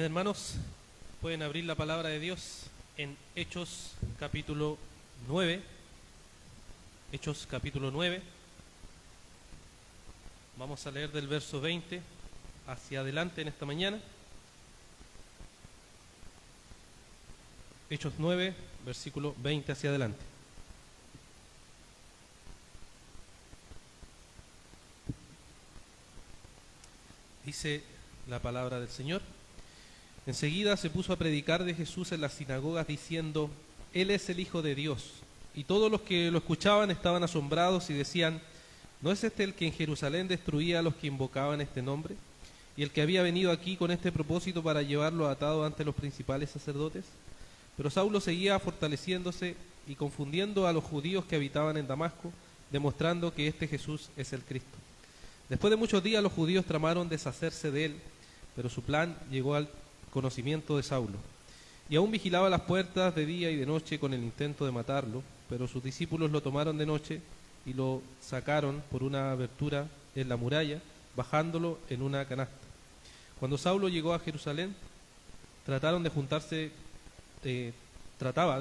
Amén, hermanos. Pueden abrir la palabra de Dios en Hechos capítulo 9. Hechos capítulo 9. Vamos a leer del verso 20 hacia adelante en esta mañana. Hechos 9, versículo 20 hacia adelante. Dice la palabra del Señor: enseguida se puso a predicar de Jesús en las sinagogas diciendo: Él es el Hijo de Dios. Y todos los que lo escuchaban estaban asombrados y decían: ¿no es este el que en Jerusalén destruía a los que invocaban este nombre? ¿Y el que había venido aquí con este propósito para llevarlo atado ante los principales sacerdotes? Pero Saulo seguía fortaleciéndose y confundiendo a los judíos que habitaban en Damasco, demostrando que este Jesús es el Cristo. Después de muchos días los judíos tramaron deshacerse de él, pero su plan llegó al conocimiento de Saulo. Y aún vigilaba las puertas de día y de noche con el intento de matarlo, pero sus discípulos lo tomaron de noche y lo sacaron por una abertura en la muralla, bajándolo en una canasta. Cuando Saulo llegó a Jerusalén, trataba de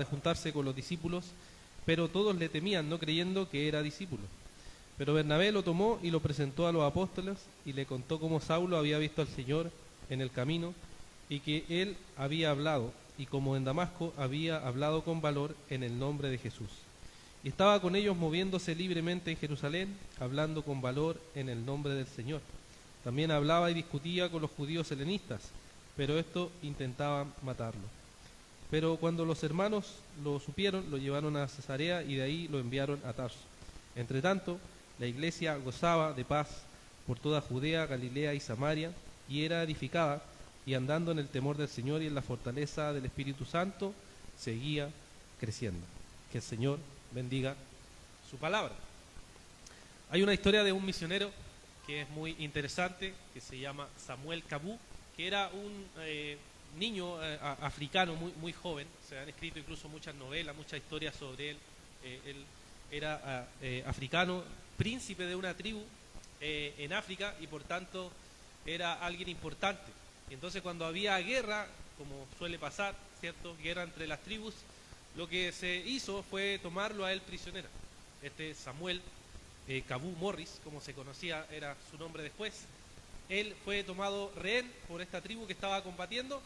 juntarse con los discípulos, pero todos le temían, no creyendo que era discípulo. Pero Bernabé lo tomó y lo presentó a los apóstoles y le contó cómo Saulo había visto al Señor en el camino y que él había hablado, y como en Damasco había hablado con valor en el nombre de Jesús. Y estaba con ellos moviéndose libremente en Jerusalén, hablando con valor en el nombre del Señor. También hablaba y discutía con los judíos helenistas, pero estos intentaban matarlo. Pero cuando los hermanos lo supieron, lo llevaron a Cesarea y de ahí lo enviaron a Tarso. Entretanto, la iglesia gozaba de paz por toda Judea, Galilea y Samaria, y era edificada, y andando en el temor del Señor y en la fortaleza del Espíritu Santo, seguía creciendo. Que el Señor bendiga su palabra. Hay una historia de un misionero que es muy interesante, que se llama Samuel Kabou, que era un niño africano muy joven. Se han escrito incluso muchas novelas, muchas historias sobre él. Él era africano, príncipe de una tribu en África, y por tanto era alguien importante. Y entonces cuando había guerra, como suele pasar, ¿cierto?, guerra entre las tribus, lo que se hizo fue tomarlo a él prisionero. Este Samuel Kabou Morris, como se conocía, era su nombre después. Él fue tomado rehén por esta tribu que estaba combatiendo,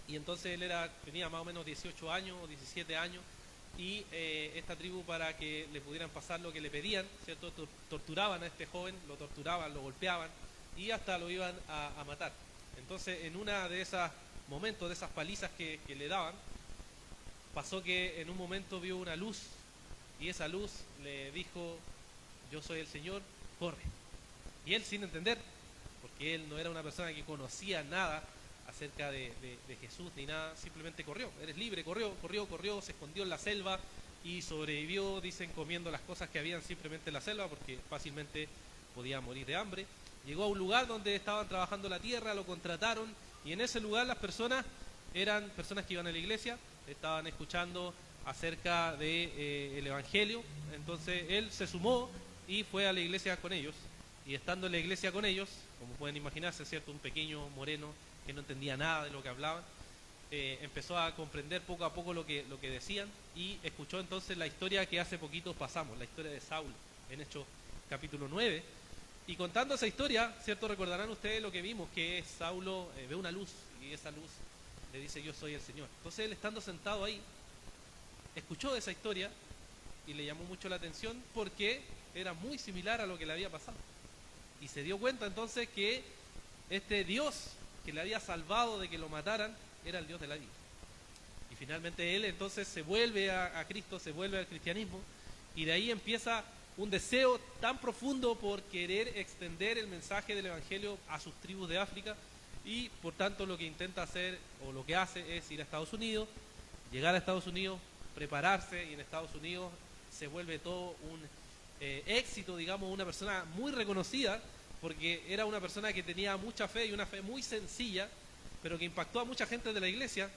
y entonces él tenía más o menos 18 años o 17 años, y esta tribu, para que le pudieran pasar lo que le pedían, ¿cierto?, torturaban a este joven, lo torturaban, lo golpeaban y hasta lo iban a matar. Entonces, en una de esos momentos, de esas palizas que le daban, pasó que en un momento vio una luz, y esa luz le dijo: yo soy el Señor, corre. Y él, sin entender, porque él no era una persona que conocía nada acerca de Jesús ni nada, simplemente corrió. Eres libre, corrió, se escondió en la selva y sobrevivió, dicen, comiendo las cosas que habían simplemente en la selva, porque fácilmente podía morir de hambre. Llegó a un lugar donde estaban trabajando la tierra, lo contrataron, y en ese lugar las personas eran personas que iban a la iglesia, estaban escuchando acerca del Evangelio. Entonces él se sumó y fue a la iglesia con ellos, y estando en la iglesia con ellos, como pueden imaginarse, ¿cierto?, un pequeño moreno que no entendía nada de lo que hablaban, empezó a comprender poco a poco lo que decían, y escuchó entonces la historia que hace poquito pasamos, la historia de Saulo, en Hechos capítulo 9. Y contando esa historia, ¿cierto?, recordarán ustedes lo que vimos, que Saulo ve una luz, y esa luz le dice: yo soy el Señor. Entonces él, estando sentado ahí, escuchó esa historia y le llamó mucho la atención, porque era muy similar a lo que le había pasado. Y se dio cuenta entonces que este Dios que le había salvado de que lo mataran era el Dios de la vida. Y finalmente él entonces se vuelve a Cristo, se vuelve al cristianismo, y de ahí empieza un deseo tan profundo por querer extender el mensaje del Evangelio a sus tribus de África, y por tanto lo que intenta hacer, o lo que hace, es ir a Estados Unidos, llegar a Estados Unidos, prepararse, y en Estados Unidos se vuelve todo un éxito, digamos, una persona muy reconocida, porque era una persona que tenía mucha fe, y una fe muy sencilla, pero que impactó a mucha gente de la iglesia,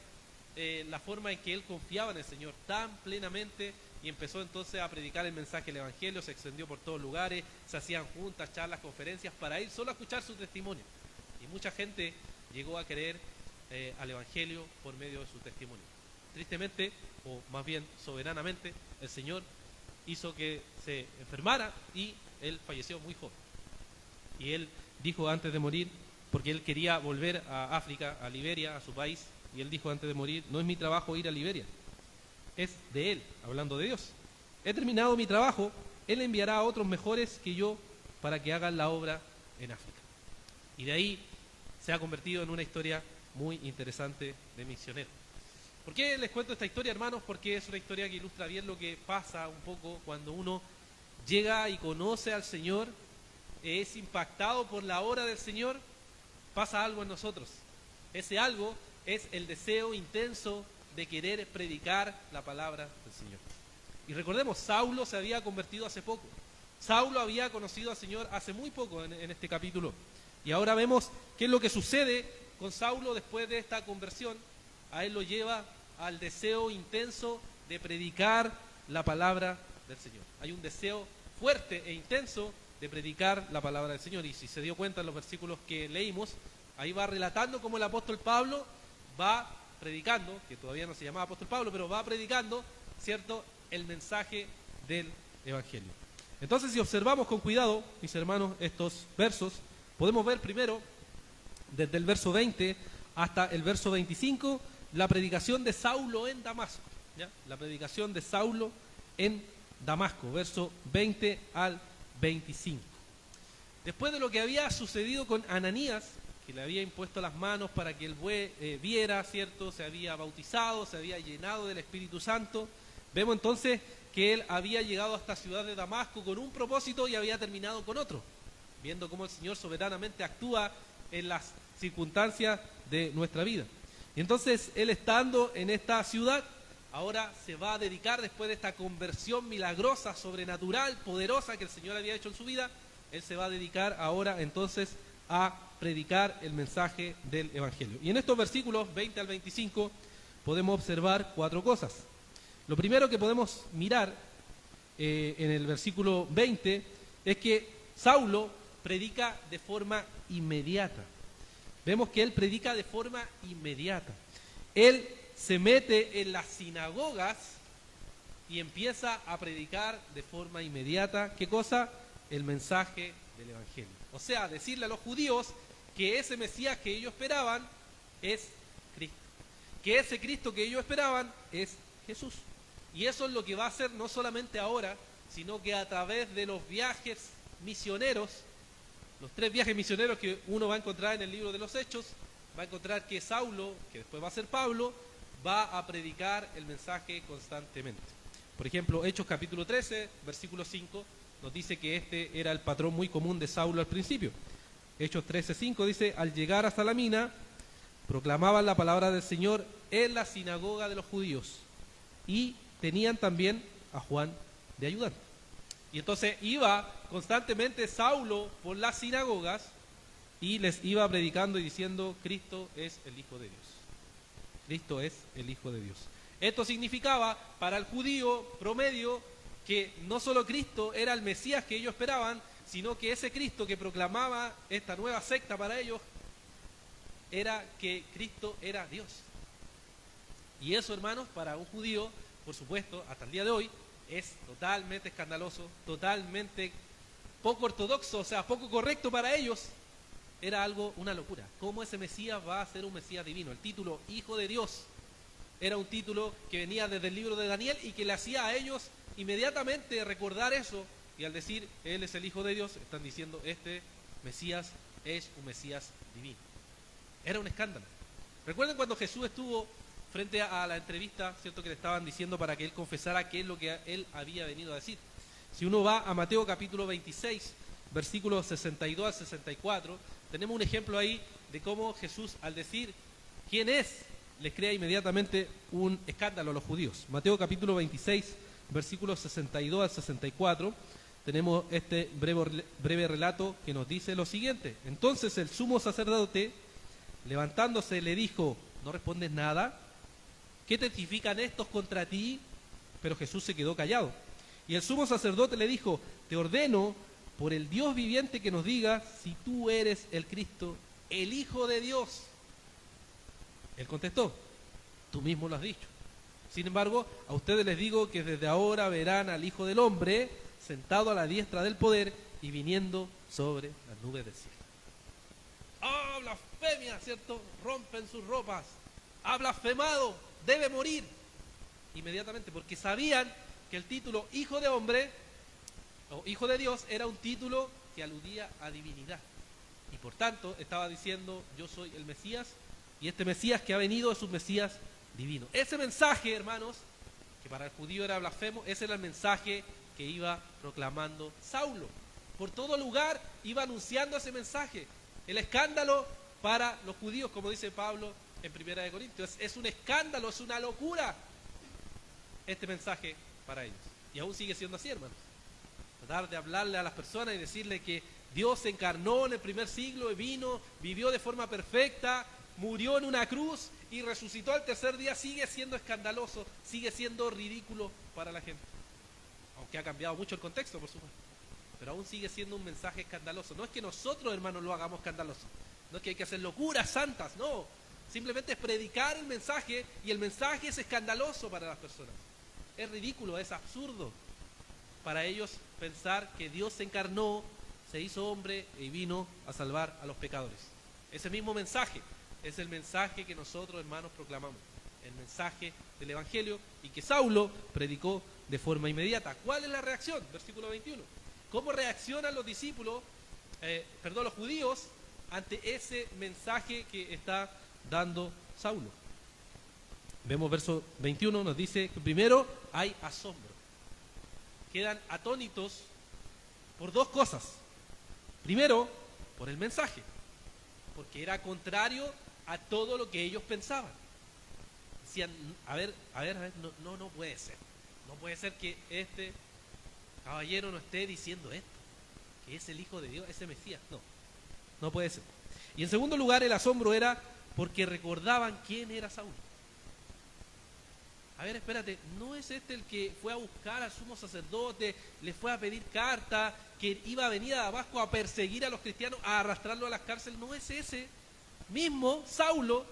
la forma en que él confiaba en el Señor tan plenamente, y empezó entonces a predicar el mensaje del Evangelio. Se extendió por todos lugares, se hacían juntas, charlas, conferencias, para ir solo a escuchar su testimonio, y mucha gente llegó a creer al Evangelio por medio de su testimonio. Tristemente, o más bien soberanamente, el Señor hizo que se enfermara y él falleció muy joven. Y él dijo antes de morir, porque él quería volver a África, a Liberia, a su país, y él dijo antes de morir, no es mi trabajo ir a Liberia, es de él, hablando de Dios. He terminado mi trabajo, él enviará a otros mejores que yo para que hagan la obra en África. Y de ahí se ha convertido en una historia muy interesante de misionero. ¿Por qué les cuento esta historia, hermanos? Porque es una historia que ilustra bien lo que pasa un poco cuando uno llega y conoce al Señor, es impactado por la obra del Señor, pasa algo en nosotros. Ese algo es el deseo intenso de querer predicar la palabra del Señor. Y recordemos, Saulo se había convertido hace poco. Saulo había conocido al Señor hace muy poco en este capítulo. Y ahora vemos qué es lo que sucede con Saulo después de esta conversión. A él lo lleva al deseo intenso de predicar la palabra del Señor. Hay un deseo fuerte e intenso de predicar la palabra del Señor. Y si se dio cuenta en los versículos que leímos, ahí va relatando cómo el apóstol Pablo va predicando, que todavía no se llamaba apóstol Pablo, pero va predicando, ¿cierto?, el mensaje del Evangelio. Entonces, si observamos con cuidado, mis hermanos, estos versos, podemos ver primero, desde el verso 20 hasta el verso 25, la predicación de Saulo en Damasco. ¿Ya? La predicación de Saulo en Damasco, verso 20 al 25. Después de lo que había sucedido con Ananías, que le había impuesto las manos para que él viera, ¿cierto? Se había bautizado, se había llenado del Espíritu Santo. Vemos entonces que él había llegado a esta ciudad de Damasco con un propósito y había terminado con otro, viendo cómo el Señor soberanamente actúa en las circunstancias de nuestra vida. Y entonces él, estando en esta ciudad, ahora se va a dedicar, después de esta conversión milagrosa, sobrenatural, poderosa que el Señor había hecho en su vida, él se va a dedicar ahora entonces a predicar el mensaje del Evangelio. Y en estos versículos 20 al 25 podemos observar 4 cosas. Lo primero que podemos mirar en el versículo 20 es que Saulo predica de forma inmediata. Vemos que él predica de forma inmediata. Él se mete en las sinagogas y empieza a predicar de forma inmediata, ¿qué cosa? El mensaje del Evangelio. O sea, decirle a los judíos que ese Mesías que ellos esperaban es Cristo. Que ese Cristo que ellos esperaban es Jesús. Y eso es lo que va a hacer no solamente ahora, sino que a través de los viajes misioneros, los 3 viajes misioneros que uno va a encontrar en el libro de los Hechos, va a encontrar que Saulo, que después va a ser Pablo, va a predicar el mensaje constantemente. Por ejemplo, Hechos capítulo 13, versículo 5, nos dice que este era el patrón muy común de Saulo al principio. Hechos 13:5 dice, al llegar hasta la mina, proclamaban la palabra del Señor en la sinagoga de los judíos y tenían también a Juan de ayudante. Y entonces iba constantemente Saulo por las sinagogas y les iba predicando y diciendo, Cristo es el Hijo de Dios. Cristo es el Hijo de Dios. Esto significaba para el judío promedio que no solo Cristo era el Mesías que ellos esperaban, sino que ese Cristo que proclamaba esta nueva secta para ellos era que Cristo era Dios. Y eso, hermanos, para un judío, por supuesto, hasta el día de hoy, es totalmente escandaloso, totalmente poco ortodoxo, o sea, poco correcto para ellos. Era algo, una locura. ¿Cómo ese Mesías va a ser un Mesías divino? El título Hijo de Dios era un título que venía desde el libro de Daniel y que le hacía a ellos inmediatamente recordar eso, y al decir Él es el Hijo de Dios, están diciendo este Mesías es un Mesías divino. Era un escándalo. Recuerden cuando Jesús estuvo frente a la entrevista, ¿cierto?, que le estaban diciendo para que él confesara qué es lo que él había venido a decir. Si uno va a Mateo capítulo 26, versículos 62 al 64, tenemos un ejemplo ahí de cómo Jesús, al decir quién es, les crea inmediatamente un escándalo a los judíos. Mateo capítulo 26, versículos 62 al 64, tenemos este breve relato que nos dice lo siguiente. Entonces el sumo sacerdote, levantándose, le dijo, ¿no respondes nada? ¿Qué testifican estos contra ti? Pero Jesús se quedó callado. Y el sumo sacerdote le dijo, te ordeno por el Dios viviente que nos digas si tú eres el Cristo, el Hijo de Dios. Él contestó, tú mismo lo has dicho. Sin embargo, a ustedes les digo que desde ahora verán al Hijo del Hombre sentado a la diestra del poder y viniendo sobre las nubes del cielo. ¡Ah, blasfemia!, ¿cierto? Rompen sus ropas. ¡Ha blasfemado! ¡Debe morir! Inmediatamente, porque sabían que el título Hijo de Hombre o Hijo de Dios era un título que aludía a divinidad. Y por tanto estaba diciendo, yo soy el Mesías, y este Mesías que ha venido es un Mesías divino. Ese mensaje, hermanos, que para el judío era blasfemo, ese era el mensaje que iba proclamando Saulo. Por todo lugar iba anunciando ese mensaje. El escándalo para los judíos, como dice Pablo en 1 Corintios, es un escándalo, es una locura este mensaje para ellos. Y aún sigue siendo así, hermanos. Tratar de hablarle a las personas y decirle que Dios se encarnó en el primer siglo y vino, vivió de forma perfecta, murió en una cruz y resucitó al tercer día, sigue siendo escandaloso, sigue siendo ridículo para la gente. Aunque ha cambiado mucho el contexto, por supuesto. Pero aún sigue siendo un mensaje escandaloso. No es que nosotros, hermanos, lo hagamos escandaloso. No es que hay que hacer locuras santas, no. Simplemente es predicar el mensaje y el mensaje es escandaloso para las personas. Es ridículo, es absurdo para ellos pensar que Dios se encarnó, se hizo hombre y vino a salvar a los pecadores. Ese mismo mensaje es el mensaje que nosotros, hermanos, proclamamos. El mensaje del Evangelio y que Saulo predicó de forma inmediata. ¿Cuál es la reacción? Versículo 21. ¿Cómo reaccionan los discípulos, los judíos, ante ese mensaje que está dando Saulo? Vemos verso 21, nos dice que primero hay asombro. Quedan atónitos por dos cosas. Primero, por el mensaje, porque era contrario a todo lo que ellos pensaban. Decían, a ver, no puede ser. No puede ser que este caballero no esté diciendo esto, que es el Hijo de Dios, ese Mesías. No puede ser. Y en segundo lugar, el asombro era porque recordaban quién era Saulo. A ver, espérate, ¿no es este el que fue a buscar al sumo sacerdote, le fue a pedir carta, que iba a venir a Damasco a perseguir a los cristianos, a arrastrarlo a las cárceles? ¿No es ese mismo Saulo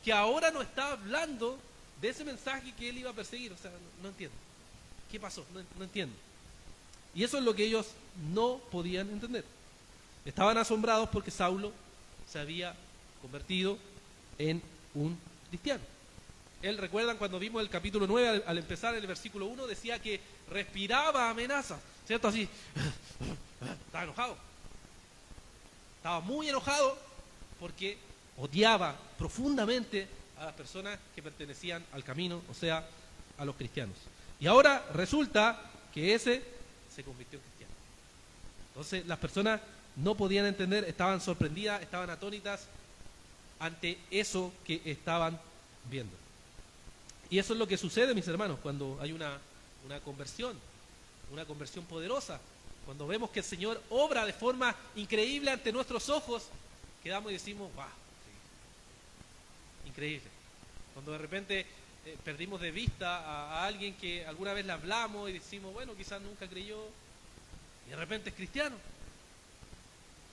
que ahora no está hablando de ese mensaje que él iba a perseguir? O sea, no entiendo. ¿Qué pasó? No entiendo. Y eso es lo que ellos no podían entender. Estaban asombrados porque Saulo se había convertido en un cristiano. Él, recuerdan cuando vimos el capítulo 9, al empezar el versículo 1, decía que respiraba amenazas, ¿cierto? Así, estaba enojado. Estaba muy enojado porque odiaba profundamente a las personas que pertenecían al camino, o sea, a los cristianos. Y ahora resulta que ese se convirtió en cristiano. Entonces las personas no podían entender, estaban sorprendidas, estaban atónitas ante eso que estaban viendo. Y eso es lo que sucede, mis hermanos, cuando hay una conversión poderosa. Cuando vemos que el Señor obra de forma increíble ante nuestros ojos, quedamos y decimos, ¡wow! Sí, increíble. Cuando de repente perdimos de vista a alguien que alguna vez le hablamos y decimos, bueno, quizás nunca creyó, y de repente es cristiano.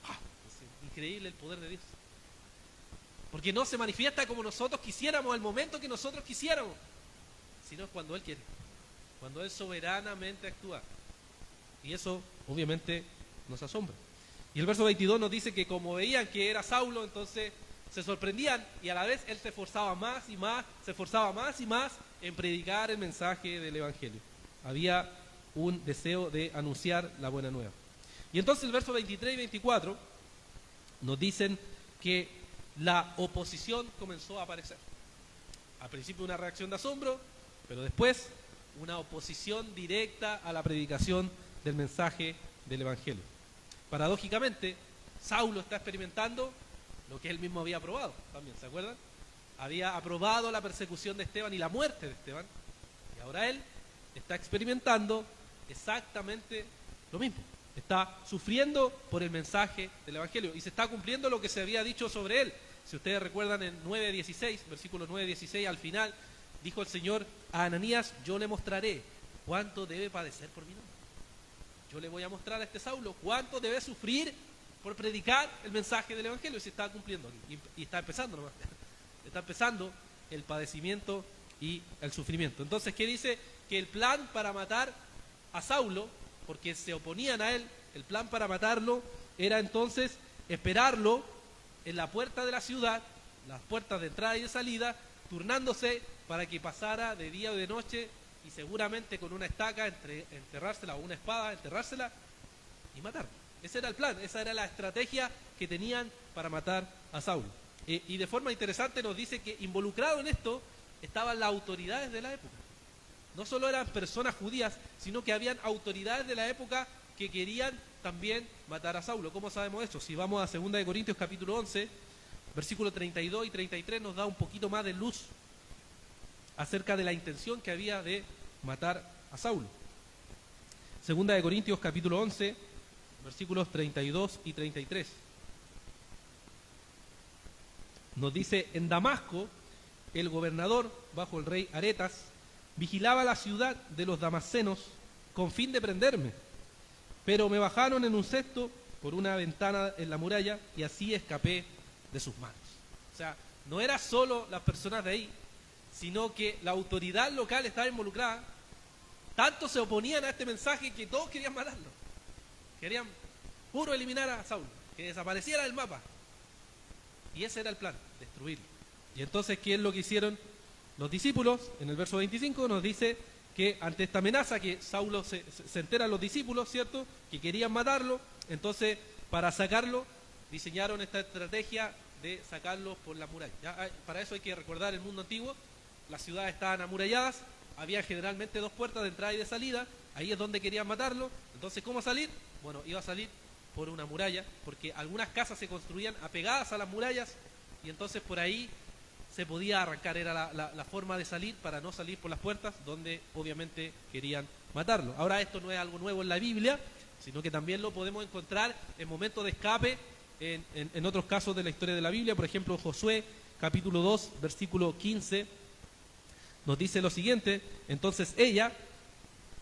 ¡Wow! Es increíble el poder de Dios. Porque no se manifiesta como nosotros quisiéramos, al momento que nosotros quisiéramos, sino cuando Él quiere, cuando Él soberanamente actúa. Y eso obviamente nos asombra. Y el verso 22 nos dice que como veían que era Saulo, entonces se sorprendían y a la vez Él se esforzaba más y más, en predicar el mensaje del Evangelio. Había un deseo de anunciar la buena nueva. Y entonces el verso 23 y 24 nos dicen que la oposición comenzó a aparecer. Al principio una reacción de asombro, pero después una oposición directa a la predicación del mensaje del Evangelio. Paradójicamente, Saulo está experimentando lo que él mismo había aprobado, también, ¿se acuerdan? Había aprobado la persecución de Esteban y la muerte de Esteban, y ahora él está experimentando exactamente lo mismo. Está sufriendo por el mensaje del Evangelio y se está cumpliendo lo que se había dicho sobre él. Si ustedes recuerdan en 9:16, versículo 9:16, al final dijo el Señor a Ananías, yo le mostraré cuánto debe padecer por mi nombre. Yo le voy a mostrar a este Saulo cuánto debe sufrir por predicar el mensaje del Evangelio. Y se está cumpliendo aquí, y está empezando nomás. está empezando el padecimiento y el sufrimiento. Entonces, ¿qué dice? Que el plan para matar a Saulo, porque se oponían a él, el plan para matarlo era entonces esperarlo en la puerta de la ciudad, las puertas de entrada y de salida, turnándose para que pasara de día o de noche y seguramente con una estaca enterrársela o una espada enterrársela y matarlo. Ese era el plan, esa era la estrategia que tenían para matar a Saulo. Y de forma interesante nos dice que involucrado en esto estaban las autoridades de la época. No solo eran personas judías, sino que habían autoridades de la época que querían también matar a Saulo. ¿Cómo sabemos eso? Si vamos a 2 de Corintios capítulo 11, versículos 32 y 33 nos da un poquito más de luz acerca de la intención que había de matar a Saulo. 2 de Corintios capítulo 11, versículos 32 y 33. Nos dice: en Damasco, el gobernador, bajo el rey Aretas, vigilaba la ciudad de los damascenos con fin de prenderme, pero me bajaron en un cesto por una ventana en la muralla y así escapé de sus manos. O sea, no era solo las personas de ahí, sino que la autoridad local estaba involucrada. Tanto se oponían a este mensaje que todos querían matarlo. Querían puro eliminar a Saulo, que desapareciera del mapa. Y ese era el plan, destruirlo. Y entonces, ¿qué es lo que hicieron los discípulos? En el verso 25 nos dice que ante esta amenaza que Saulo se enteran los discípulos, ¿cierto?, que querían matarlo. Entonces, para sacarlo, diseñaron esta estrategia de sacarlo por la muralla. Para eso hay que recordar el mundo antiguo. Las ciudades estaban amuralladas, había generalmente 2 puertas de entrada y de salida, ahí es donde querían matarlo. Entonces, ¿cómo salir? Bueno, iba a salir por una muralla, porque algunas casas se construían apegadas a las murallas, y entonces por ahí se podía arrancar, era la forma de salir para no salir por las puertas, donde obviamente querían matarlo. Ahora, esto no es algo nuevo en la Biblia, sino que también lo podemos encontrar en momentos de escape en otros casos de la historia de la Biblia. Por ejemplo, Josué capítulo 2, versículo 15, nos dice lo siguiente: entonces ella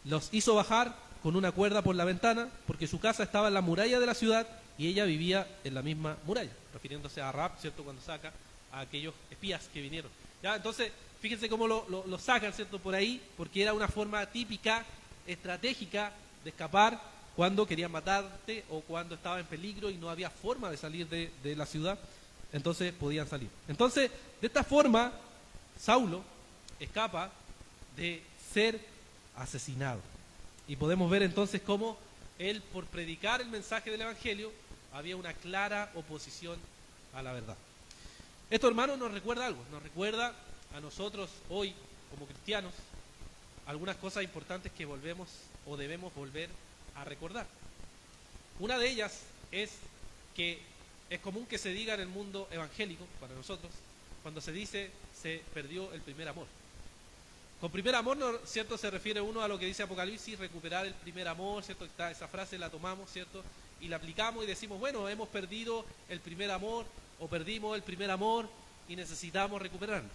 los hizo bajar con una cuerda por la ventana, porque su casa estaba en la muralla de la ciudad y ella vivía en la misma muralla, refiriéndose a Rahab, ¿cierto?, cuando saca a aquellos espías que vinieron. ¿Ya? Entonces, fíjense cómo lo sacan, ¿cierto?, por ahí, porque era una forma típica, estratégica, de escapar cuando querían matarte o cuando estaba en peligro y no había forma de salir de la ciudad. Entonces podían salir. Entonces, de esta forma, Saulo escapa de ser asesinado. Y podemos ver entonces cómo él, por predicar el mensaje del Evangelio, había una clara oposición a la verdad. Esto, hermanos, nos recuerda algo. Nos recuerda a nosotros hoy, como cristianos, algunas cosas importantes que volvemos o debemos volver a recordar. Una de ellas es que es común que se diga en el mundo evangélico, para nosotros, cuando se dice se perdió el primer amor. Con primer amor, ¿no?, ¿cierto?, se refiere uno a lo que dice Apocalipsis, recuperar el primer amor, ¿cierto? Esa frase la tomamos, ¿cierto?, y la aplicamos y decimos, bueno, hemos perdido el primer amor o perdimos el primer amor y necesitamos recuperarlo.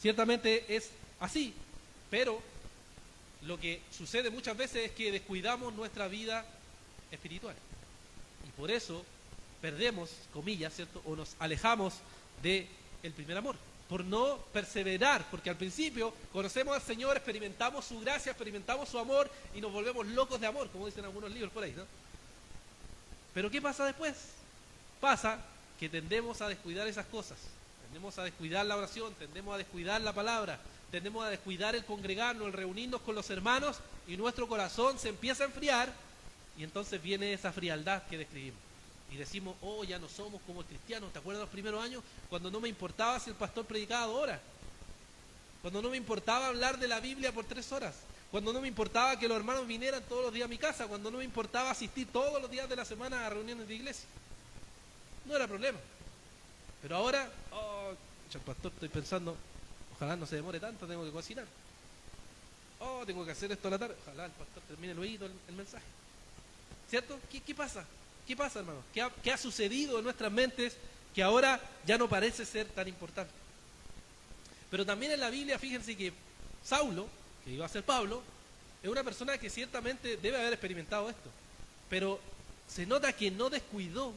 Ciertamente es así, pero lo que sucede muchas veces es que descuidamos nuestra vida espiritual. Y por eso perdemos, comillas, ¿cierto?, o nos alejamos del primer amor, por no perseverar, porque al principio conocemos al Señor, experimentamos su gracia, experimentamos su amor y nos volvemos locos de amor, como dicen algunos libros por ahí, ¿no? Pero ¿qué pasa después? Pasa que tendemos a descuidar esas cosas, tendemos a descuidar la oración, tendemos a descuidar la palabra, tendemos a descuidar el congregarnos, el reunirnos con los hermanos, y nuestro corazón se empieza a enfriar, y entonces viene esa frialdad que describimos. Y decimos, oh, ya no somos como cristianos. ¿Te acuerdas los primeros años? Cuando no me importaba si el pastor predicaba 2 horas. Cuando no me importaba hablar de la Biblia por 3 horas. Cuando no me importaba que los hermanos vinieran todos los días a mi casa. Cuando no me importaba asistir todos los días de la semana a reuniones de iglesia. No era problema. Pero ahora, oh, el pastor, estoy pensando, ojalá no se demore tanto, tengo que cocinar. Oh, tengo que hacer esto a la tarde. Ojalá el pastor termine luego el mensaje. ¿Cierto? ¿Qué pasa? ¿Qué pasa, hermano? ¿Qué ha sucedido en nuestras mentes que ahora ya no parece ser tan importante? Pero también en la Biblia, fíjense que Saulo, que iba a ser Pablo, es una persona que ciertamente debe haber experimentado esto. Pero se nota que no descuidó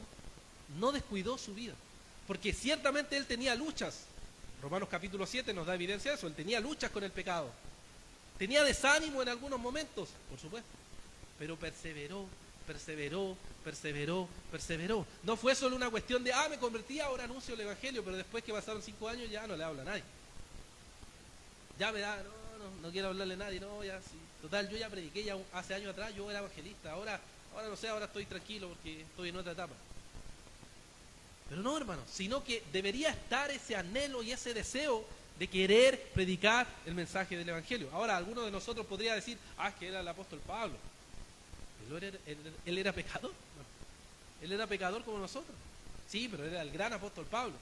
su vida. Porque ciertamente él tenía luchas Romanos capítulo 7 nos da evidencia de eso. Él tenía luchas con el pecado. Tenía desánimo en algunos momentos, por supuesto. Pero perseveró, perseveró, perseveró, perseveró. No fue solo una cuestión de, me convertí, ahora anuncio el Evangelio, pero después que pasaron 5 años ya no le habla a nadie. Ya me da, no quiero hablarle a nadie, no, ya sí. Total, yo ya prediqué ya hace años atrás, yo era evangelista, ahora no sé, ahora estoy tranquilo porque estoy en otra etapa. Pero no, hermanos, sino que debería estar ese anhelo y ese deseo de querer predicar el mensaje del Evangelio. Ahora, alguno de nosotros podría decir, es que era el apóstol Pablo. Él era pecador. Él era pecador como nosotros. Sí, pero era el gran apóstol Pablo.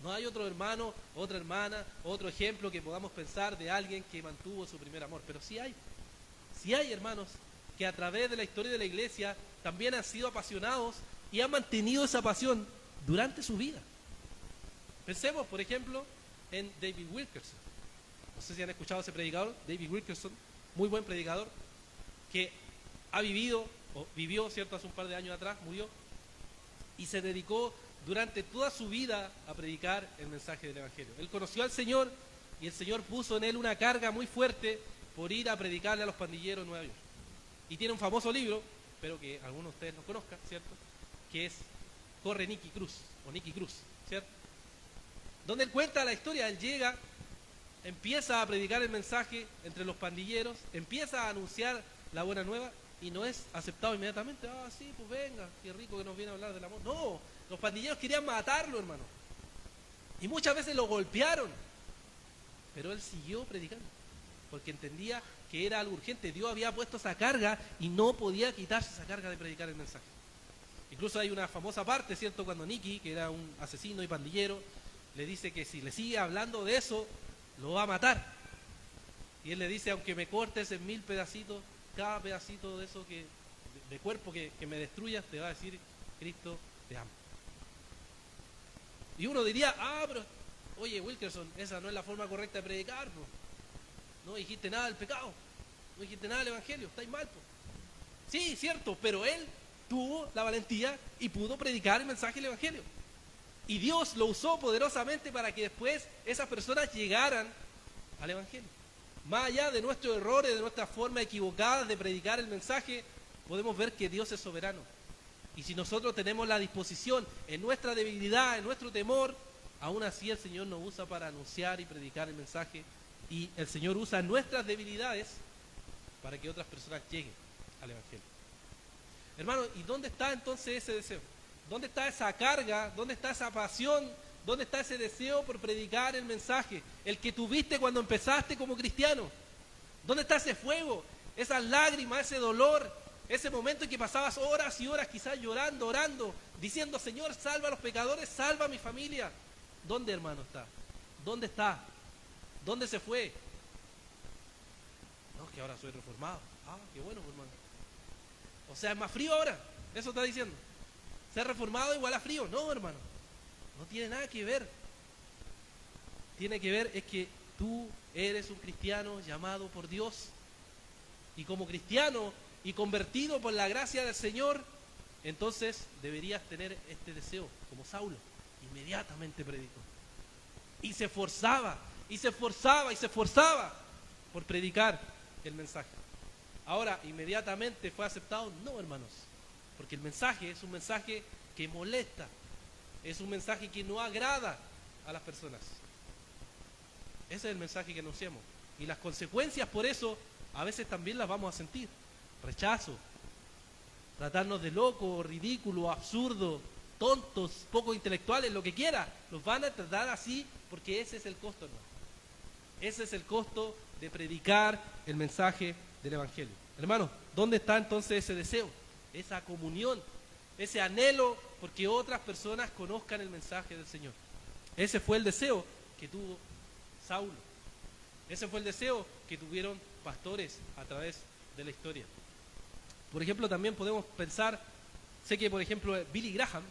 No hay otro hermano, otra hermana, otro ejemplo que podamos pensar de alguien que mantuvo su primer amor. Pero sí hay. Sí hay hermanos que a través de la historia de la iglesia también han sido apasionados y han mantenido esa pasión durante su vida. Pensemos, por ejemplo, en David Wilkerson. No sé si han escuchado a ese predicador, David Wilkerson, muy buen predicador, que vivió, ¿cierto? Hace un par de años atrás, murió, y se dedicó durante toda su vida a predicar el mensaje del Evangelio. Él conoció al Señor y el Señor puso en él una carga muy fuerte por ir a predicarle a los pandilleros en Nueva York. Y tiene un famoso libro, espero que algunos de ustedes lo conozcan, ¿cierto? Que es Corre Nicky Cruz, o Nicky Cruz, ¿cierto? Donde él cuenta la historia. Él llega, empieza a predicar el mensaje entre los pandilleros, empieza a anunciar la buena nueva y no es aceptado inmediatamente. Sí, pues venga, qué rico que nos viene a hablar del amor. No, los pandilleros querían matarlo, hermano. Y muchas veces lo golpearon. Pero él siguió predicando, porque entendía que era algo urgente. Dios había puesto esa carga y no podía quitarse esa carga de predicar el mensaje. Incluso hay una famosa parte, ¿cierto? Cuando Nicky, que era un asesino y pandillero, le dice que si le sigue hablando de eso, lo va a matar. Y él le dice, aunque me cortes en 1000 pedacitos, cada pedacito de eso de cuerpo que me destruyas, te va a decir, Cristo te ama. Y uno diría, pero, oye, Wilkerson, esa no es la forma correcta de predicar, bro. No dijiste nada del pecado, no dijiste nada del Evangelio, estáis mal, bro. Sí, cierto, pero él tuvo la valentía y pudo predicar el mensaje del Evangelio. Y Dios lo usó poderosamente para que después esas personas llegaran al Evangelio. Más allá de nuestros errores, de nuestra forma equivocada de predicar el mensaje, podemos ver que Dios es soberano. Y si nosotros tenemos la disposición en nuestra debilidad, en nuestro temor, aún así el Señor nos usa para anunciar y predicar el mensaje. Y el Señor usa nuestras debilidades para que otras personas lleguen al Evangelio. Hermano, ¿y dónde está entonces ese deseo? ¿Dónde está esa carga? ¿Dónde está esa pasión? ¿Dónde está ese deseo por predicar el mensaje? El que tuviste cuando empezaste como cristiano. ¿Dónde está ese fuego? Esas lágrimas, ese dolor, ese momento en que pasabas horas y horas quizás llorando, orando, diciendo, Señor, salva a los pecadores, salva a mi familia. ¿Dónde, hermano, está? ¿Dónde está? ¿Dónde se fue? No, que ahora soy reformado. Qué bueno, hermano. O sea, es más frío ahora. Eso está diciendo. Ser reformado igual a frío. No, hermano. No tiene nada que ver. Tiene que ver es que tú eres un cristiano llamado por Dios. Y como cristiano y convertido por la gracia del Señor, entonces deberías tener este deseo, como Saulo. Inmediatamente predicó. Y se esforzaba, y se esforzaba, y se esforzaba por predicar el mensaje. Ahora, ¿inmediatamente fue aceptado? No, hermanos. Porque el mensaje es un mensaje que molesta. Es un mensaje que no agrada a las personas. Ese es el mensaje que anunciamos. Y las consecuencias por eso a veces también las vamos a sentir. Rechazo. Tratarnos de loco, ridículo, absurdo, tontos, poco intelectuales, lo que quiera. Los van a tratar así porque ese es el costo, hermano. Ese es el costo de predicar el mensaje del Evangelio. Hermano, ¿dónde está entonces ese deseo? Esa comunión, ese anhelo porque otras personas conozcan el mensaje del Señor. Ese fue el deseo que tuvo Saulo. Ese fue el deseo que tuvieron pastores a través de la historia. Por ejemplo, también podemos pensar, sé que por ejemplo Billy Graham,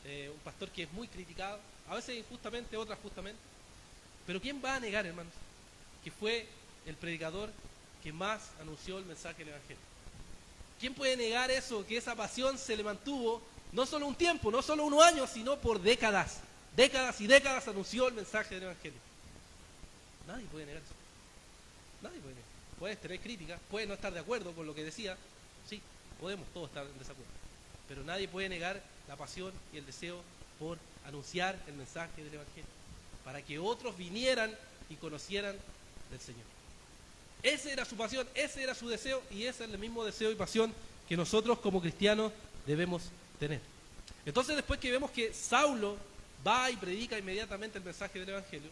un pastor que es muy criticado, a veces injustamente, otras justamente, pero ¿quién va a negar, hermanos, que fue el predicador que más anunció el mensaje del Evangelio? ¿Quién puede negar eso, que esa pasión se le mantuvo no solo un tiempo, no solo unos años, sino por décadas? Décadas y décadas anunció el mensaje del Evangelio. Nadie puede negar eso. Nadie puede negar. Puedes tener críticas, puedes no estar de acuerdo con lo que decía, sí, podemos todos estar en desacuerdo. Pero nadie puede negar la pasión y el deseo por anunciar el mensaje del Evangelio, para que otros vinieran y conocieran del Señor. Esa era su pasión, ese era su deseo, y ese es el mismo deseo y pasión que nosotros como cristianos debemos tener. Entonces, después que vemos que Saulo va y predica inmediatamente el mensaje del Evangelio,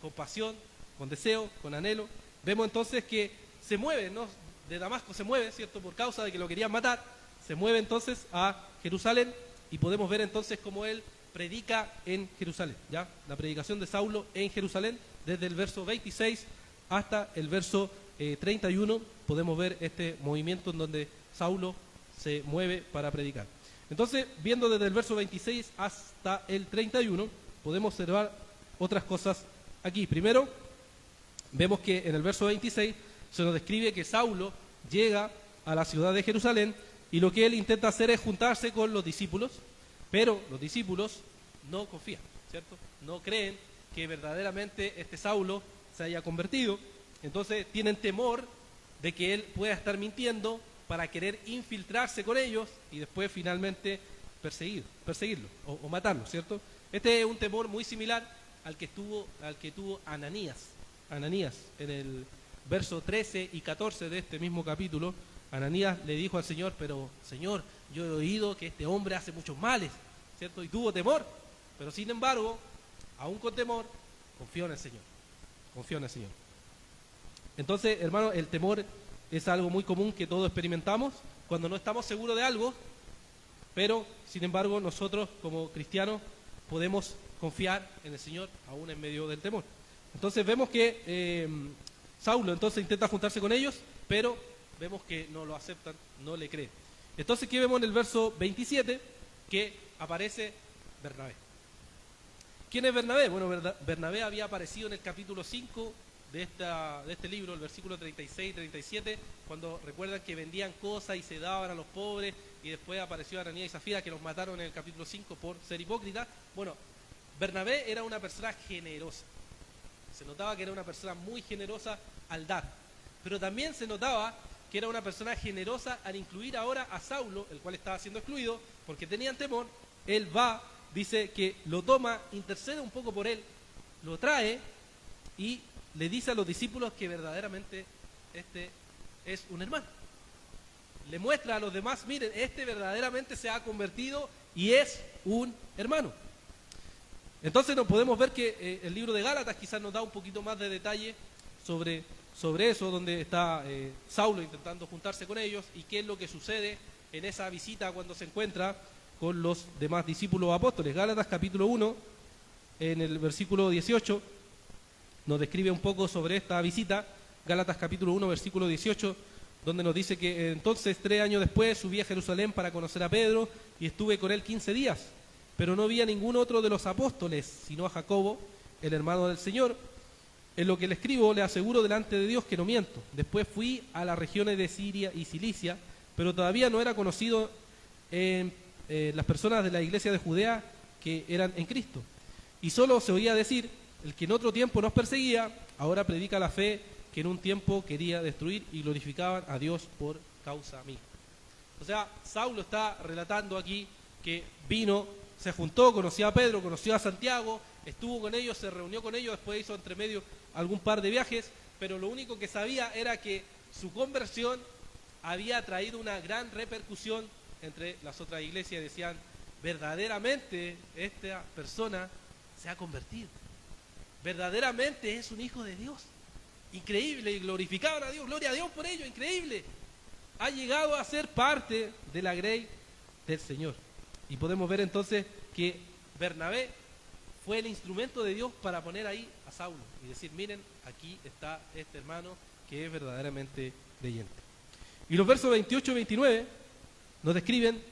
con pasión, con deseo, con anhelo, vemos entonces que se mueve, ¿no? De Damasco se mueve, ¿cierto? Por causa de que lo querían matar, se mueve entonces a Jerusalén, y podemos ver entonces cómo él predica en Jerusalén, ¿ya? La predicación de Saulo en Jerusalén, desde el verso 26 hasta el verso 31, podemos ver este movimiento en donde Saulo se mueve para predicar. Entonces, viendo desde el verso 26 hasta el 31, podemos observar otras cosas aquí. Primero, vemos que en el verso 26 se nos describe que Saulo llega a la ciudad de Jerusalén y lo que él intenta hacer es juntarse con los discípulos, pero los discípulos no confían, ¿cierto? No creen que verdaderamente este Saulo se haya convertido, entonces tienen temor de que él pueda estar mintiendo para querer infiltrarse con ellos y después finalmente perseguirlo o matarlo, ¿cierto? Este es un temor muy similar al que tuvo Ananías. Ananías, en el verso 13 y 14 de este mismo capítulo, Ananías le dijo al Señor, pero Señor, yo he oído que este hombre hace muchos males, ¿cierto? Y tuvo temor, pero sin embargo, aún con temor, confió en el Señor. Confió en el Señor. Entonces, hermano, el temor es algo muy común que todos experimentamos cuando no estamos seguros de algo, pero sin embargo nosotros como cristianos podemos confiar en el Señor aún en medio del temor. Entonces vemos que Saulo entonces intenta juntarse con ellos, pero vemos que no lo aceptan, no le creen. Entonces, ¿qué vemos en el verso 27? Que aparece Bernabé. ¿Quién es Bernabé? Bueno, Bernabé había aparecido en el capítulo 5 de este libro, el versículo 36 y 37, cuando recuerdan que vendían cosas y se daban a los pobres, y después apareció Ananías y Zafira, que los mataron en el capítulo 5 por ser hipócritas. Bueno, Bernabé era una persona generosa. Se notaba que era una persona muy generosa al dar, pero también se notaba que era una persona generosa al incluir ahora a Saulo, el cual estaba siendo excluido, porque tenían temor. Él va, dice que lo toma, intercede un poco por él, lo trae y le dice a los discípulos que verdaderamente este es un hermano. Le muestra a los demás, miren, este verdaderamente se ha convertido y es un hermano. Entonces nos podemos ver que el libro de Gálatas quizás nos da un poquito más de detalle sobre eso, donde está Saulo intentando juntarse con ellos y qué es lo que sucede en esa visita cuando se encuentra con los demás discípulos apóstoles. Gálatas capítulo 1, en el versículo 18, nos describe un poco sobre esta visita. Gálatas capítulo 1, versículo 18, donde nos dice que entonces 3 años después subí a Jerusalén para conocer a Pedro y estuve con él 15 días, pero no vi a ningún otro de los apóstoles, sino a Jacobo, el hermano del Señor. En lo que le escribo le aseguro delante de Dios que no miento. Después fui a las regiones de Siria y Cilicia, pero todavía no era conocido en las personas de la iglesia de Judea que eran en Cristo. Y solo se oía decir, el que en otro tiempo nos perseguía, ahora predica la fe que en un tiempo quería destruir, y glorificaban a Dios por causa mía. O sea, Saulo está relatando aquí que vino, se juntó, conoció a Pedro, conoció a Santiago, estuvo con ellos, se reunió con ellos, después hizo entre medio algún par de viajes, pero lo único que sabía era que su conversión había traído una gran repercusión entre las otras iglesias. Decían, verdaderamente esta persona se ha convertido, verdaderamente es un hijo de Dios, increíble, y glorificaban a Dios, gloria a Dios por ello, increíble, ha llegado a ser parte de la grey del Señor. Y podemos ver entonces que Bernabé fue el instrumento de Dios para poner ahí a Saulo y decir, miren, aquí está este hermano que es verdaderamente creyente. Y los versos 28 y 29 nos describen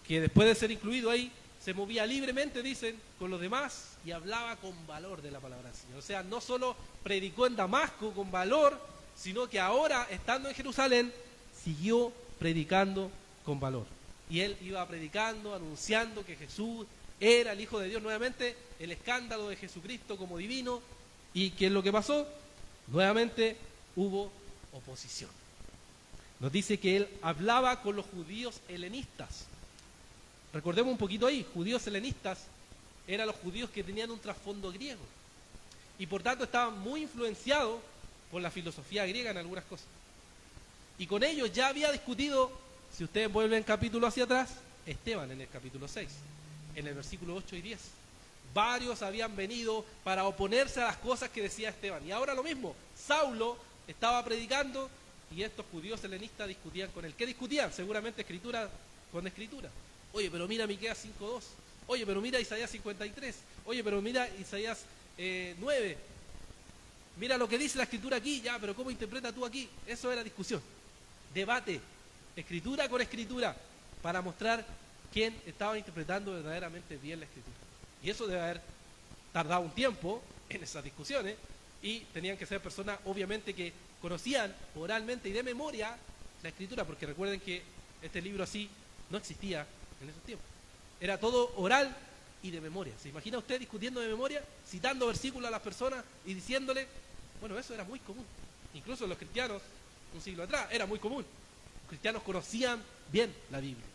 que después de ser incluido ahí, se movía libremente, dicen, con los demás y hablaba con valor de la palabra del Señor. O sea, no solo predicó en Damasco con valor, sino que ahora, estando en Jerusalén, siguió predicando con valor. Y él iba predicando, anunciando que Jesús era el Hijo de Dios. Nuevamente, el escándalo de Jesucristo como divino. ¿Y qué es lo que pasó? Nuevamente hubo oposición. Nos dice que él hablaba con los judíos helenistas. Recordemos un poquito ahí, judíos helenistas eran los judíos que tenían un trasfondo griego y por tanto estaban muy influenciados por la filosofía griega en algunas cosas. Y con ellos ya había discutido, si ustedes vuelven capítulo hacia atrás, Esteban en el capítulo 6, en el versículo 8 y 10. Varios habían venido para oponerse a las cosas que decía Esteban. Y ahora lo mismo, Saulo estaba predicando y estos judíos helenistas discutían con él. ¿Qué discutían? Seguramente escritura con escritura. Oye, pero mira Miqueas 5:2. Oye, pero mira Isaías 53. Oye, pero mira Isaías 9. Mira lo que dice la escritura aquí, ya, pero ¿cómo interpreta tú aquí? Eso era discusión. Debate, escritura con escritura, para mostrar quién estaba interpretando verdaderamente bien la escritura. Y eso debe haber tardado un tiempo en esas discusiones, y tenían que ser personas, obviamente, que conocían oralmente y de memoria la escritura, porque recuerden que este libro así no existía en esos tiempos. Era todo oral y de memoria. ¿Se imagina usted discutiendo de memoria, citando versículos a las personas y diciéndole? Bueno, eso era muy común. Incluso los cristianos, un siglo atrás, era muy común. Los cristianos conocían bien la Biblia.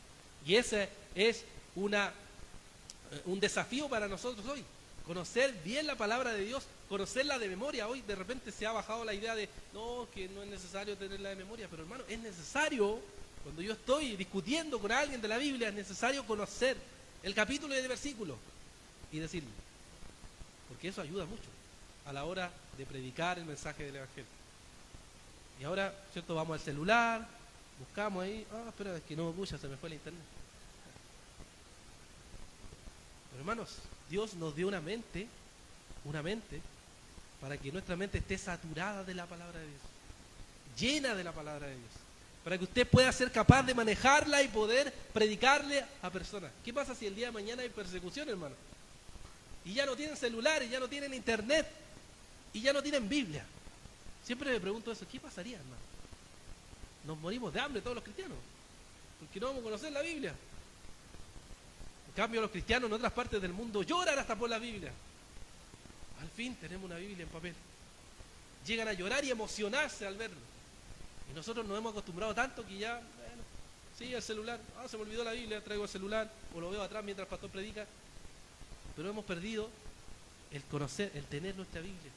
Y ese es un desafío para nosotros hoy. Conocer bien la palabra de Dios, conocerla de memoria. Hoy de repente se ha bajado la idea de, no, que no es necesario tenerla de memoria. Pero hermano, es necesario, cuando yo estoy discutiendo con alguien de la Biblia, es necesario conocer el capítulo y el versículo y decirlo. Porque eso ayuda mucho a la hora de predicar el mensaje del Evangelio. Y ahora, ¿cierto? Vamos al celular, buscamos ahí, espera, es que no, pucha, se me fue el internet. Pero hermanos, Dios nos dio una mente para que nuestra mente esté saturada de la palabra de Dios, llena de la palabra de Dios, para que usted pueda ser capaz de manejarla y poder predicarle a personas. ¿Qué pasa si el día de mañana hay persecución, hermano? Y ya no tienen celulares, ya no tienen internet, y ya no tienen Biblia. Siempre me pregunto eso, ¿qué pasaría, hermano? Nos morimos de hambre todos los cristianos, porque no vamos a conocer la Biblia. En cambio, los cristianos en otras partes del mundo lloran hasta por la Biblia. Al fin tenemos una Biblia en papel. Llegan a llorar y emocionarse al verlo. Y nosotros nos hemos acostumbrado tanto que ya, bueno, sí, el celular, se me olvidó la Biblia, traigo el celular, o lo veo atrás mientras el pastor predica. Pero hemos perdido el conocer, el tener nuestra Biblia,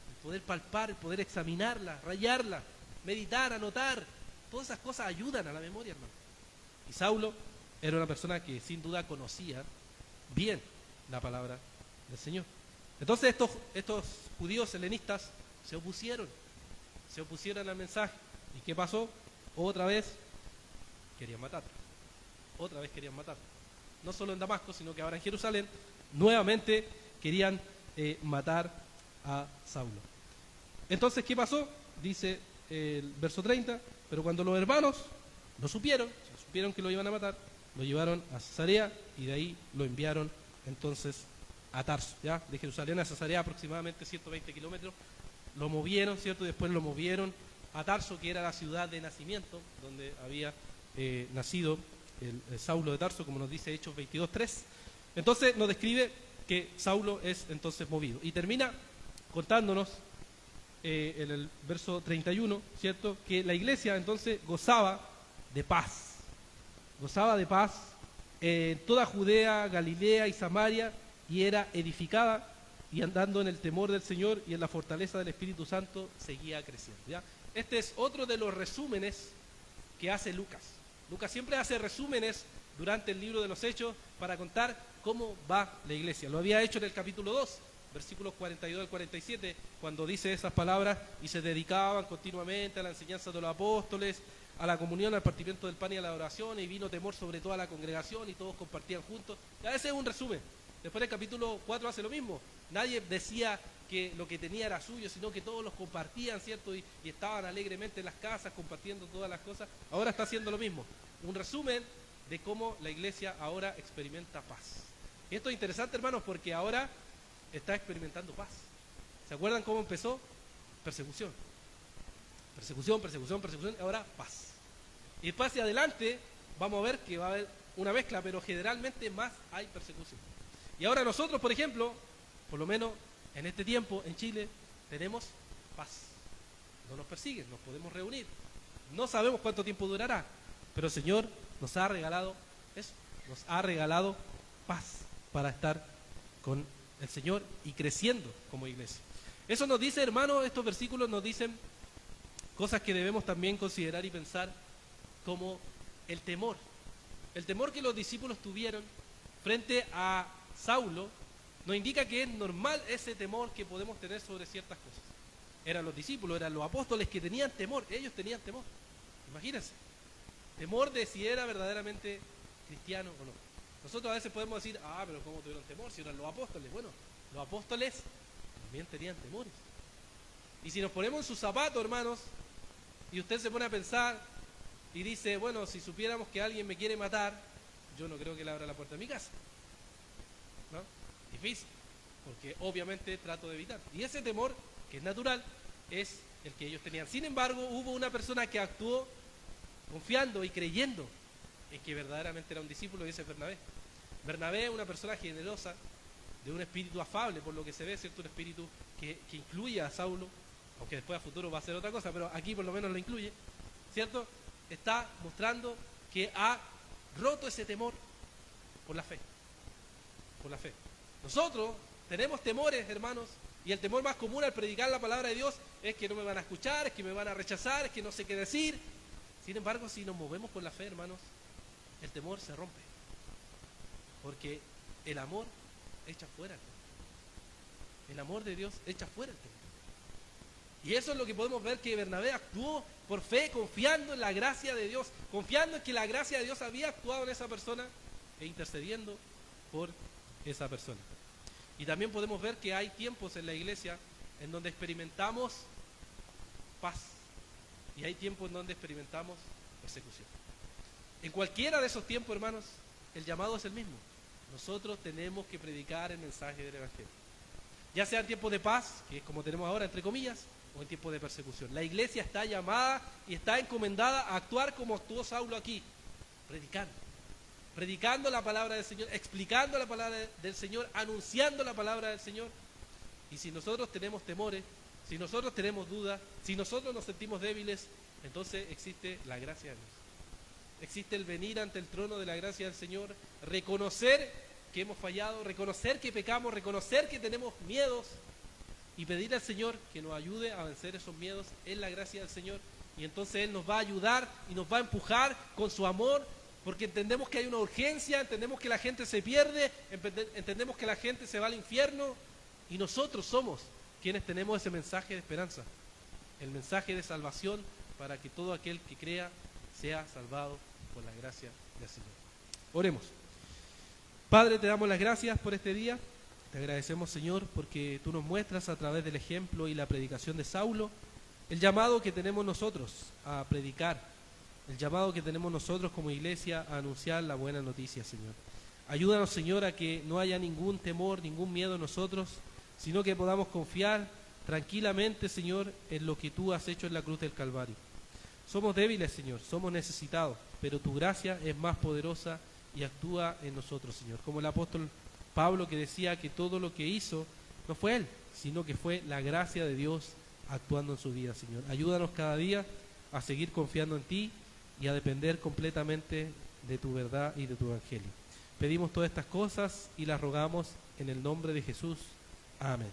el poder palpar, el poder examinarla, rayarla, meditar, anotar. Todas esas cosas ayudan a la memoria, hermano. Y Saulo era una persona que sin duda conocía bien la palabra del Señor. Entonces estos judíos helenistas se opusieron al mensaje. ¿Y qué pasó? Otra vez querían matar. No solo en Damasco, sino que ahora en Jerusalén, nuevamente querían matar a Saulo. Entonces, ¿qué pasó? Dice el verso 30, pero cuando los hermanos supieron que lo iban a matar, lo llevaron a Cesarea y de ahí lo enviaron entonces a Tarso, ¿ya? De Jerusalén a Cesarea aproximadamente 120 kilómetros. Lo movieron, ¿cierto? Y después lo movieron a Tarso, que era la ciudad de nacimiento, donde había nacido el Saulo de Tarso, como nos dice Hechos 22:3. Entonces nos describe que Saulo es entonces movido. Y termina contándonos en el verso 31, ¿cierto? Que la iglesia entonces gozaba de paz en toda Judea, Galilea y Samaria, y era edificada, y andando en el temor del Señor y en la fortaleza del Espíritu Santo seguía creciendo, ¿ya? Este es otro de los resúmenes que hace Lucas. Lucas siempre hace resúmenes durante el libro de los Hechos para contar cómo va la iglesia. Lo había hecho en el capítulo 2, versículos 42 al 47, cuando dice esas palabras: y se dedicaban continuamente a la enseñanza de los apóstoles, a la comunión, al partimiento del pan y a la oración, y vino temor sobre toda la congregación y todos compartían juntos. Ya, ese es un resumen. Después el capítulo 4 hace lo mismo. Nadie decía que lo que tenía era suyo, sino que todos los compartían, ¿cierto? Y estaban alegremente en las casas compartiendo todas las cosas. Ahora está haciendo lo mismo. Un resumen de cómo la iglesia ahora experimenta paz. Y esto es interesante, hermanos, porque ahora está experimentando paz. ¿Se acuerdan cómo empezó? Persecución, ahora paz. Y después hacia adelante vamos a ver que va a haber una mezcla, pero generalmente más hay persecución. Y ahora nosotros, por ejemplo, por lo menos en este tiempo en Chile, tenemos paz. no nos persiguen, nos podemos reunir. No sabemos cuánto tiempo durará, pero el Señor nos ha regalado eso, nos ha regalado paz para estar con el Señor y creciendo como iglesia. Eso nos dice, hermanos, estos versículos nos dicen cosas que debemos también considerar y pensar, como el temor. El temor que los discípulos tuvieron frente a Saulo nos indica que es normal ese temor que podemos tener sobre ciertas cosas. Eran los discípulos, eran los apóstoles que tenían temor, ellos tenían temor. Imagínense, temor de si era verdaderamente cristiano o no. Nosotros a veces podemos decir, pero ¿cómo tuvieron temor si eran los apóstoles? Bueno, los apóstoles también tenían temores. Y si nos ponemos en sus zapatos, hermanos, y usted se pone a pensar y dice, bueno, si supiéramos que alguien me quiere matar, yo no creo que le abra la puerta de mi casa, ¿no? Difícil, porque obviamente trato de evitar. Y ese temor, que es natural, es el que ellos tenían. Sin embargo, hubo una persona que actuó confiando y creyendo en que verdaderamente era un discípulo, y ese es Bernabé. Bernabé es una persona generosa, de un espíritu afable, por lo que se ve, ¿cierto? Un espíritu que incluye a Saulo, aunque después a futuro va a ser otra cosa, pero aquí por lo menos lo incluye, ¿cierto? Está mostrando que ha roto ese temor por la fe. Por la fe. Nosotros tenemos temores, hermanos, y el temor más común al predicar la palabra de Dios es que no me van a escuchar, es que me van a rechazar, es que no sé qué decir. Sin embargo, si nos movemos con la fe, hermanos, el temor se rompe. Porque el amor echa fuera el temor. El amor de Dios echa fuera el temor. Y eso es lo que podemos ver, que Bernabé actuó por fe, confiando en la gracia de Dios, confiando en que la gracia de Dios había actuado en esa persona e intercediendo por esa persona. Y también podemos ver que hay tiempos en la iglesia en donde experimentamos paz y hay tiempos en donde experimentamos persecución. En cualquiera de esos tiempos, hermanos, el llamado es el mismo. Nosotros tenemos que predicar el mensaje del Evangelio. Ya sea en tiempos de paz, que es como tenemos ahora, entre comillas, o en tiempos de persecución. La iglesia está llamada y está encomendada a actuar como actuó Saulo aquí, predicando la palabra del Señor, explicando la palabra del Señor, anunciando la palabra del Señor. Y si nosotros tenemos temores, si nosotros tenemos dudas, si nosotros nos sentimos débiles, entonces existe la gracia de Dios. Existe el venir ante el trono de la gracia del Señor, reconocer que hemos fallado, reconocer que pecamos, reconocer que tenemos miedos y pedir al Señor que nos ayude a vencer esos miedos en la gracia del Señor. Y entonces Él nos va a ayudar y nos va a empujar con su amor, porque entendemos que hay una urgencia, entendemos que la gente se pierde, entendemos que la gente se va al infierno, y nosotros somos quienes tenemos ese mensaje de esperanza, el mensaje de salvación, para que todo aquel que crea sea salvado por la gracia del Señor. Oremos. Padre, te damos las gracias por este día. Te agradecemos, Señor, porque tú nos muestras a través del ejemplo y la predicación de Saulo el llamado que tenemos nosotros a predicar, el llamado que tenemos nosotros como iglesia a anunciar la buena noticia, Señor. Ayúdanos, Señor, a que no haya ningún temor, ningún miedo en nosotros, sino que podamos confiar tranquilamente, Señor, en lo que tú has hecho en la cruz del Calvario. Somos débiles, Señor, somos necesitados, pero tu gracia es más poderosa y actúa en nosotros, Señor. Como el apóstol Pablo, que decía que todo lo que hizo no fue él, sino que fue la gracia de Dios actuando en su vida, Señor. Ayúdanos cada día a seguir confiando en ti y a depender completamente de tu verdad y de tu evangelio. Pedimos todas estas cosas y las rogamos en el nombre de Jesús. Amén.